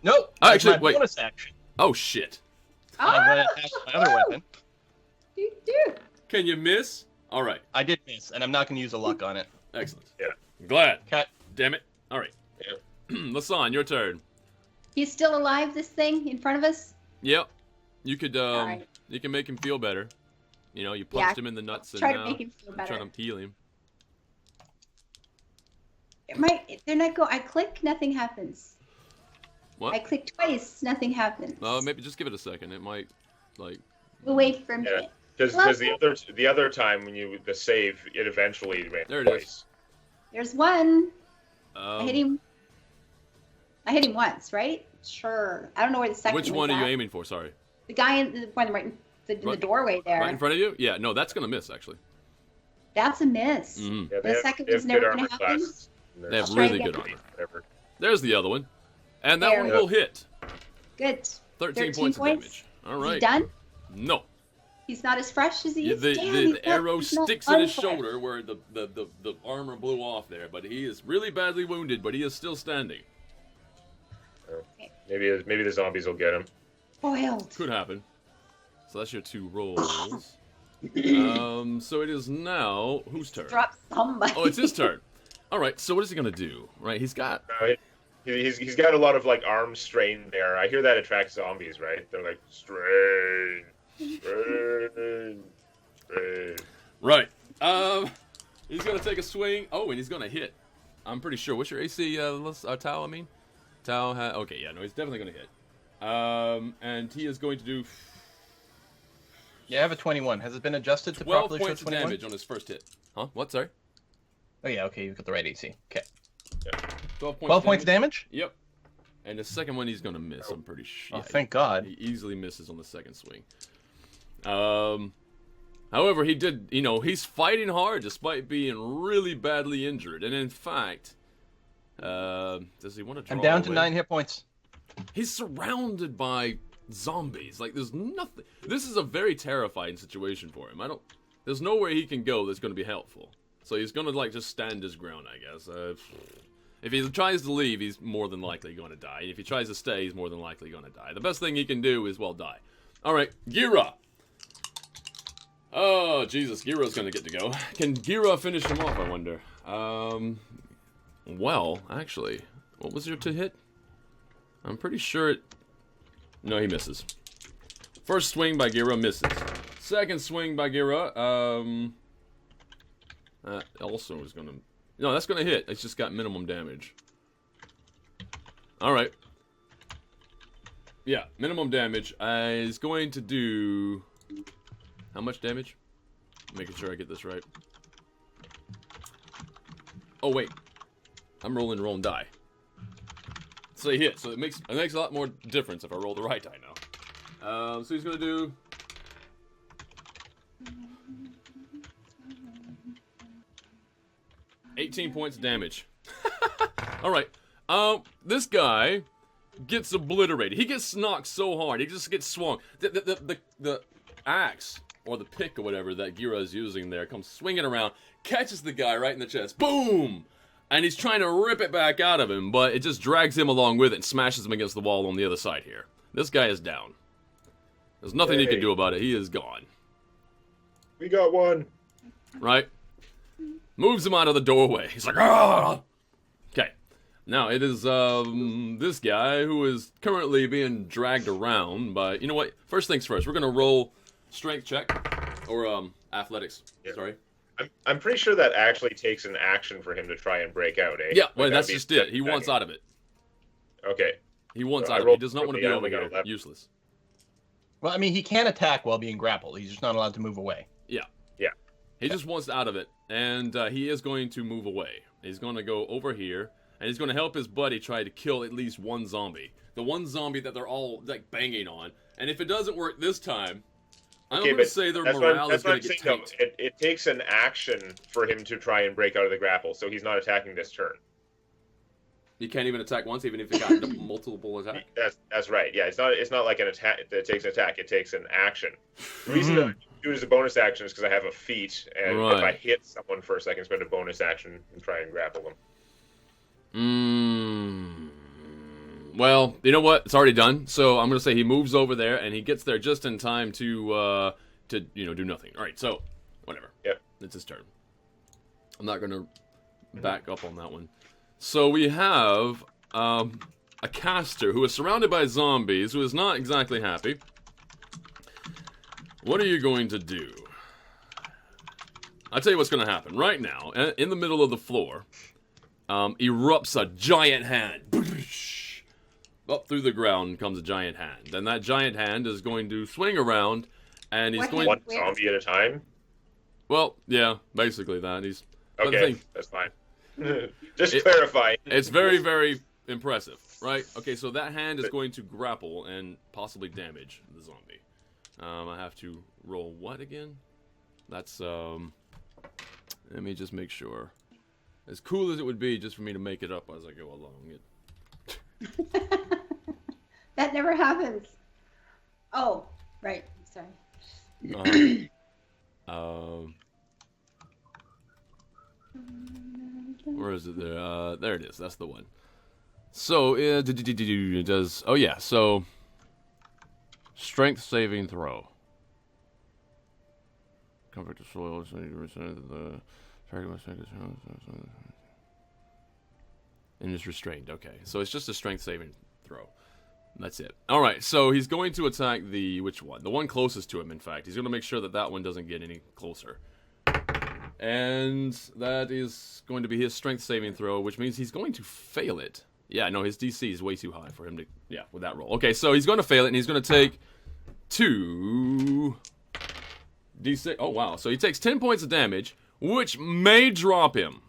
Nope. Oh, actually, that's my wait. bonus action. Oh shit! I'm going to attack my other weapon. Do. Can you miss? All right, I did miss, and I'm not going to use a luck on it. excellent. Yeah. Glad. Okay. Damn it. All right. Yeah. Lasan, your turn. He's still alive, this thing in front of us? Yep. You could Alright. you can make him feel better. You know, you punched him in the nuts and Try now to make him feel you're better. trying to heal him. They're not go. I click, nothing happens. What? I click twice, nothing happens. Maybe just give it a second. It might, like. We'll wait for a minute. Because the other time when you the save, it eventually ran There it twice. is. There's one. I hit Um, him. I hit him once, right? Sure. I don't know where the second which one are you at. aiming for? Sorry. The guy in the one right in the Right- doorway there. Right in front of you? Yeah. No, that's gonna miss actually. That's a miss. Mhm. Yeah, The second they was have never good gonna armor happen? classes. They have I'll try really again. good armor. Whatever. There's the other one, and that There one we will hit. Good. 13 13 points of points? damage. All Is he right. done? No. He's not as fresh as he is. The, Damn, the, he's the not- arrow he's not sticks in his unfresh. shoulder where the armor blew off there, but he is really badly wounded, but he is still standing. Maybe the zombies will get him. Boiled. Could happen. So that's your 2 rolls. So it is now whose turn? Drop somebody. Oh, it's his turn. All right. So what is he gonna do? Right, he's got. He's got a lot of like arm strain there. I hear that attracts zombies, right? They're like strain. Right. He's gonna take a swing. Oh, and he's gonna hit. I'm pretty sure. What's your AC, Tao? I mean, Tao. Okay, yeah, no, he's definitely gonna hit. And he is going to do Yeah, I have a 21. Has it been adjusted to 12 properly show points of 21? damage on his first hit. Huh? What? Sorry. Oh yeah, okay, you've got the right AC. Okay. 12 points. 12 points of damage? Yep. And the second one he's gonna miss. I'm pretty sure. Oh, thank God. He easily misses on the second swing. However, he did. You know, he's fighting hard despite being really badly injured. And in fact, does he want to draw I'm down to away? 9 hit points. He's surrounded by zombies. Like, there's nothing. This is a very terrifying situation for him. There's nowhere he can go that's going to be helpful. So he's going to, like, just stand his ground, I guess. If he tries to leave, he's more than likely going to die. If he tries to stay, he's more than likely going to die. The best thing he can do is, well, die. All right, Gira. Oh, Jesus, Gira's going to get to go. Can Gira finish him off, I wonder? Well, actually, what was your to hit? I'm pretty sure it... No, he misses. First swing by Gira misses. Second swing by Gira, that also is gonna... No, that's gonna hit. It's just got minimum damage. Alright. Yeah, minimum damage. Is going to do... How much damage? Making sure I get this right. Oh, wait. I'm rolling die. So he hit. So it makes a lot more difference if I roll the right die now. So he's gonna do. $18 points of damage. All right. This guy gets obliterated. He gets knocked so hard. He just gets swung. The axe or the pick or whatever that Gira is using there comes swinging around, catches the guy right in the chest. Boom! And he's trying to rip it back out of him, but it just drags him along with it and smashes him against the wall on the other side here. This guy is down. There's nothing he can do about it. He is gone. We got one. Right? Moves him out of the doorway. He's like, ah! Okay. Now, it is this guy who is currently being dragged around by... You know what? First things first. We're going to roll strength check. Or athletics. Yeah. Sorry. I'm pretty sure that actually takes an action for him to try and break out, eh? Yeah, well, that's just it. He wants out of it. Okay. He wants out of it. He does not want to be over here. Useless. Well, I mean, he can attack while being grappled. He's just not allowed to move away. Yeah. Yeah. He just wants out of it, and he is going to move away. He's going to go over here, and he's going to help his buddy try to kill at least one zombie. The one zombie that they're all, like, banging on. And if it doesn't work this time, I'm going to say their morale is going to get tanked. No, it takes an action for him to try and break out of the grapple, so he's not attacking this turn. You can't even attack once, even if you got multiple attacks? That's right, yeah. It's not like an attack that takes an attack, it takes an action. The reason that I do it as a bonus action is because I have a feat, and if I hit someone first, I can spend a bonus action and try and grapple them. Well, you know what? It's already done. So I'm going to say he moves over there, and he gets there just in time to do nothing. All right, so whatever. Yep. It's his turn. I'm not going to back up on that one. So we have a caster who is surrounded by zombies, who is not exactly happy. What are you going to do? I'll tell you what's going to happen. Right now, in the middle of the floor, erupts a giant hand. Up through the ground comes a giant hand. And that giant hand is going to swing around, and he's going... One zombie at a time? Well, yeah, basically that. He's... Okay, that's fine. Just clarify. It's very, very impressive, right? Okay, so that hand is going to grapple and possibly damage the zombie. I have to roll what again? That's, let me just make sure. As cool as it would be just for me to make it up as I go along. That never happens. Oh, right. Sorry. Where is it there? There it is. That's the one. So, it does... Oh, yeah. So, strength saving throw. Comfort the soil. And is restrained. Okay. So, it's just a strength saving throw. That's it. Alright, so he's going to attack the... Which one? The one closest to him, in fact. He's going to make sure that one doesn't get any closer. And that is going to be his strength saving throw, which means he's going to fail it. Yeah, no, his DC is way too high for him to... Yeah, with that roll. Okay, so he's going to fail it, and he's going to take 2... D6... Oh, wow. So he takes 10 points of damage, which may drop him.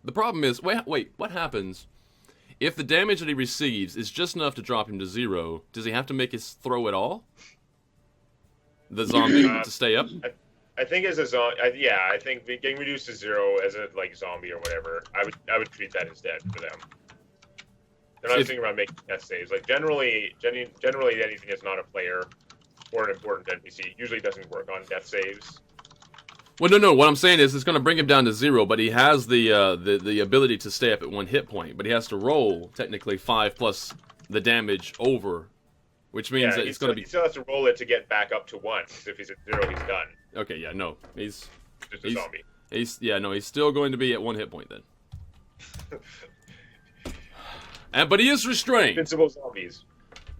The problem is... Wait, what happens... If the damage that he receives is just enough to drop him to 0, does he have to make his throw at all? The zombie to stay up? I think as a zombie, yeah, I think getting reduced to 0 as a zombie or whatever, I would treat that as dead for them. They're not thinking about making death saves. Like generally anything that's not a player or an important NPC usually doesn't work on death saves. Well, no. What I'm saying is it's going to bring him down to 0, but he has the ability to stay up at 1 hit point. But he has to roll technically 5 plus the damage over, which means that it's going to be. He still has to roll it to get back up to 1. Because if he's at 0, he's done. Okay, yeah, no, he's just a zombie. He's still going to be at 1 hit point then. But he is restrained. Invincible zombies.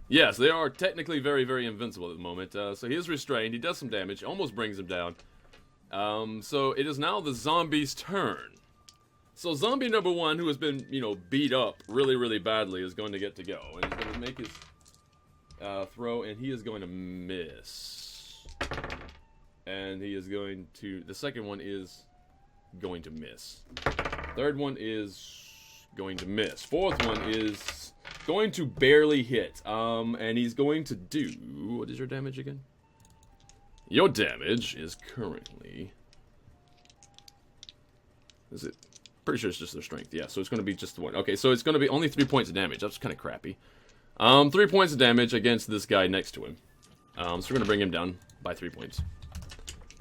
Yes, they are technically very, very invincible at the moment. So he is restrained. He does some damage. Almost brings him down. So it is now the zombie's turn. So zombie number 1, who has been, beat up really, really badly, is going to get to go. And he's going to make his throw, and he is going to miss. And he is going to... The second one is going to miss. Third one is going to miss. Fourth one is going to barely hit. And he's going to do... What is your damage again? Your damage is currently... Is it... Pretty sure it's just their strength. Yeah, so it's going to be just the one. Okay, so it's going to be only 3 points of damage. That's kind of crappy. 3 points of damage against this guy next to him. So we're going to bring him down by 3 points.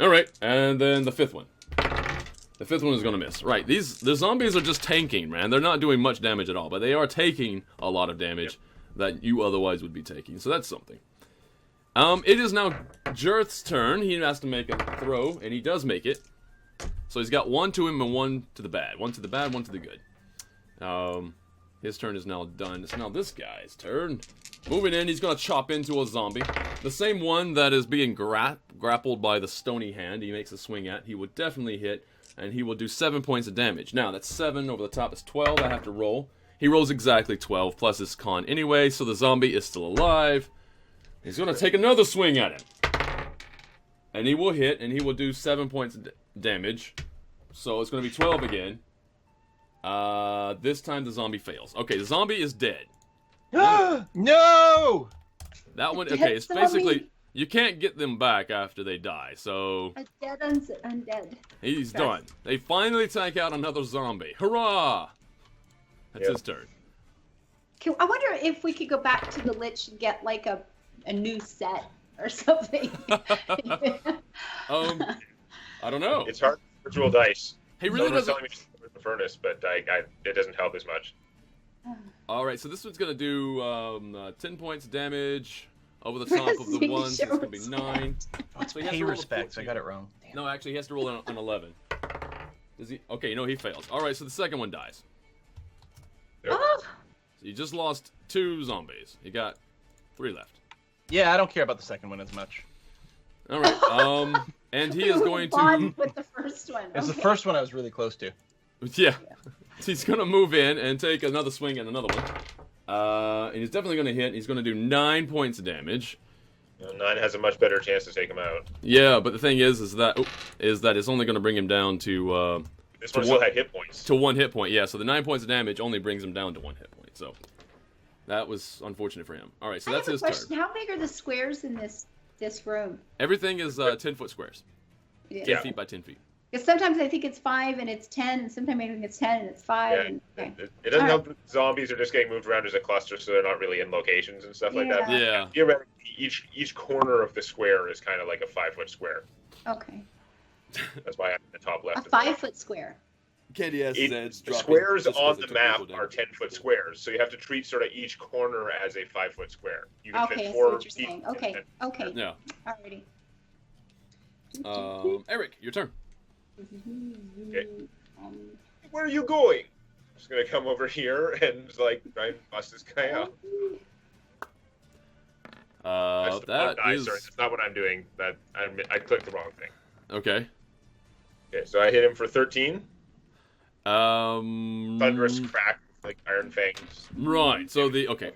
Alright, and then the fifth one. The fifth one is going to miss. Right, the zombies are just tanking, man. They're not doing much damage at all, but they are taking a lot of damage that you otherwise would be taking. So that's something. It is now Jirth's turn. He has to make a throw, and he does make it. So he's got one to him and one to the bad. One to the bad, one to the good. His turn is now done. It's now this guy's turn. Moving in, he's going to chop into a zombie. The same one that is being grappled by the stony hand he makes a swing at. He would definitely hit, and he will do 7 points of damage. Now, that's 7 over the top. It's 12. I have to roll. He rolls exactly 12 plus his con anyway, so the zombie is still alive. He's going to take another swing at him. And he will hit, and he will do 7 points of damage. So it's going to be 12 again. This time the zombie fails. Okay, the zombie is dead. No! That one, okay, it's basically, you can't get them back after they die, so... A dead undead. He's done. They finally take out another zombie. Hurrah! That's his turn. I wonder if we could go back to the Lich and get, like, a new set or something. I don't know. It's hard virtual dice. He really Someone was doesn't... telling me to start with the furnace, but it doesn't help as much. Alright, so this one's going to do 10 points damage over the top of the one, so it's going to be 9. What's So he has pay to roll a respects? I 14. got it wrong. Damn. No, actually, he has to roll an 11. Does he? Okay, no, he fails. Alright, so the second one dies. Yep. Oh, So you just lost 2 zombies. You got 3 left. Yeah, I don't care about the second one as much. Alright, and he is going bond to... with the first one. It's the Okay. first one I was really close to. Yeah. He's going to move in and take another swing at another one. And he's definitely going to hit. He's going to do 9 points of damage. 9 has a much better chance to take him out. Yeah, but the thing is that it's only going to bring him down to This one still had hit points. 1 hit point. Yeah, so the 9 points of damage only brings him down to 1 hit point. So that was unfortunate for him. All right, so I that's have a his question. turn. How big are the squares in this room? Everything is 10-foot squares. 10 Yeah. feet by 10 feet. Because sometimes I think it's 5 and it's 10, and sometimes I think it's 10 and it's 5. Yeah, And, okay. it doesn't All help that zombies are just getting moved around as a cluster, so they're not really in locations and stuff like that. Yeah. Yeah. Theoretically, each corner of the square is kind of like a 5-foot square. Okay. That's why I'm in the top left. A 5-foot square. Candy has The squares on the map are 10-foot squares, so you have to treat sort of each corner as a 5-foot square. You can Okay, I fit see 4 what you're saying. deep Okay, and- okay. Yeah. Alrighty. Eric, your turn. Okay. Where are you going? I'm just gonna come over here and like try and bust this guy out. That's the wrong die, sorry, that's not what I'm doing. That I clicked the wrong thing. Okay. Okay, so I hit him for 13. Thunderous Thunderous crack, like iron fangs. Right. So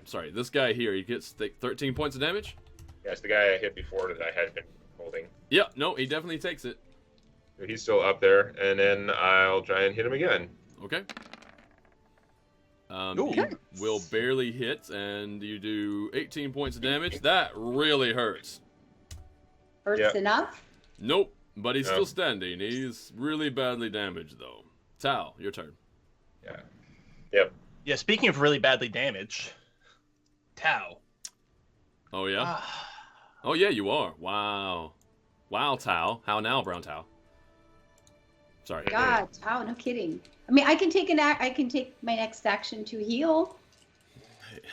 sorry. This guy here, he gets 13 points of damage. Yes, the guy I hit before that I had been holding. Yeah. No, he definitely takes it. So he's still up there, and then I'll try and hit him again. Okay. Ooh. You will barely hit, and you do 18 points of damage. That really hurts. Hurts Yeah. enough? Nope. But he's No. still standing. He's really badly damaged, though. Tal, your turn. Yeah. Yep. Yeah, speaking of really badly damaged, Tau. Oh, yeah? Ah, Oh, yeah, you are. Wow. Wow, Tal. How now, Brown Tal? Sorry. God, oh, no kidding. I mean, I can take my next action to heal.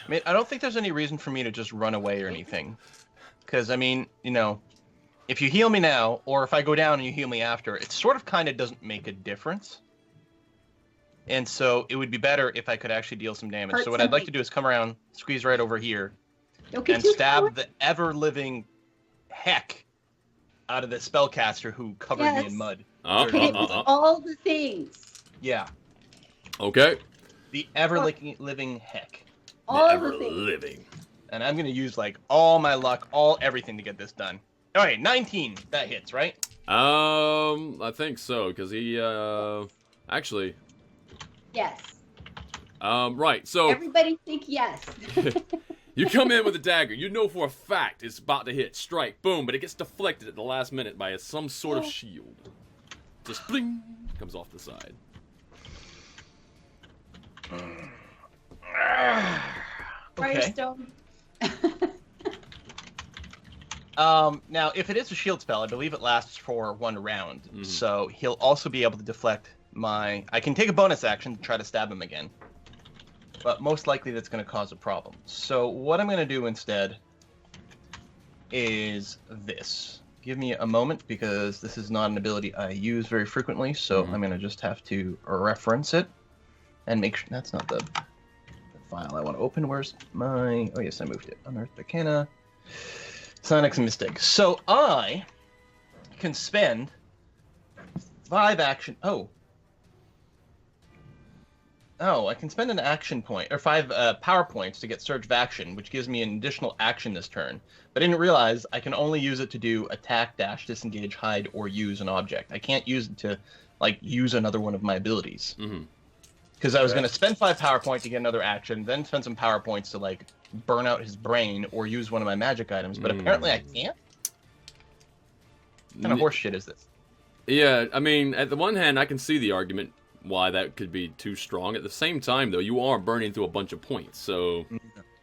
I mean, I don't think there's any reason for me to just run away or anything. Because, I mean, if you heal me now, or if I go down and you heal me after, it sort of kind of doesn't make a difference. And so it would be better if I could actually deal some damage. Hurt So what I'd like something. to do is come around, squeeze right over here, Okay, and stab the ever-living heck out of the spellcaster who covered me Yes. in mud. Hit it with all the things. Yeah, Okay. the ever-living heck. All Ever the things. living. And I'm going to use, like, all my luck, everything to get this done. All right, 19. That hits, right? I think so, because he, actually, Yes. Right, so... Everybody think yes. You come in with a dagger. You know for a fact it's about to hit. Strike. Boom. But it gets deflected at the last minute by some sort of shield. Just bling. Comes off the side. Okay. Briarstone. Now, if it is a shield spell, I believe it lasts for 1 round. So he'll also be able to deflect my... I can take a bonus action to try to stab him again. But most likely that's going to cause a problem. So what I'm going to do instead is this. Give me a moment, because this is not an ability I use very frequently. So I'm going to just have to reference it. And make sure... That's not the file I want to open. Where's my... Oh, yes, I moved it. Unearthed Arcana. Sonic's Mystic. So I can spend 5 action... Oh, I can spend an action point, or 5 power points to get Surge of Action, which gives me an additional action this turn. But I didn't realize I can only use it to do attack, dash, disengage, hide, or use an object. I can't use it to, like, use another one of my abilities. Because I was going to spend 5 power points to get another action, then spend some power points to, like, burn out his brain or use one of my magic items. But apparently I can't? What kind of horse shit is this? Yeah, I mean, at the one hand, I can see the argument why that could be too strong. At the same time, though, you are burning through a bunch of points, so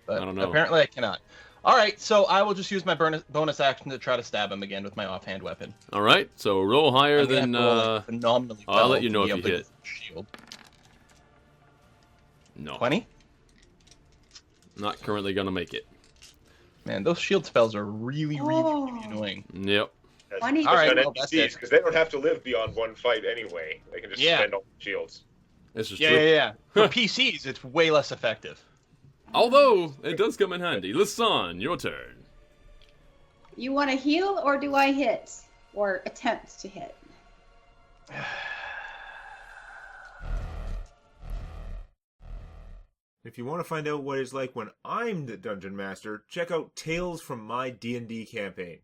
But I don't know. Apparently I cannot. All right, so I will just use my bonus action to try to stab him again with my offhand weapon. All right, so roll higher than... phenomenally I'll well let you to know be if able you to hit. Shield. No. 20? Not currently going to make it. Man, those shield spells are really annoying. Yep. Funny. All right, on well, that's NPCs, it. because they don't have to live beyond 1 fight anyway. They can just spend all the shields. This is Yeah, true. yeah. For PCs, it's way less effective. Although, it does come in handy. Lisan, your turn. You want to heal, or do I hit? Or attempt to hit? If you want to find out what it's like when I'm the Dungeon Master, check out Tales from My D&D Campaign.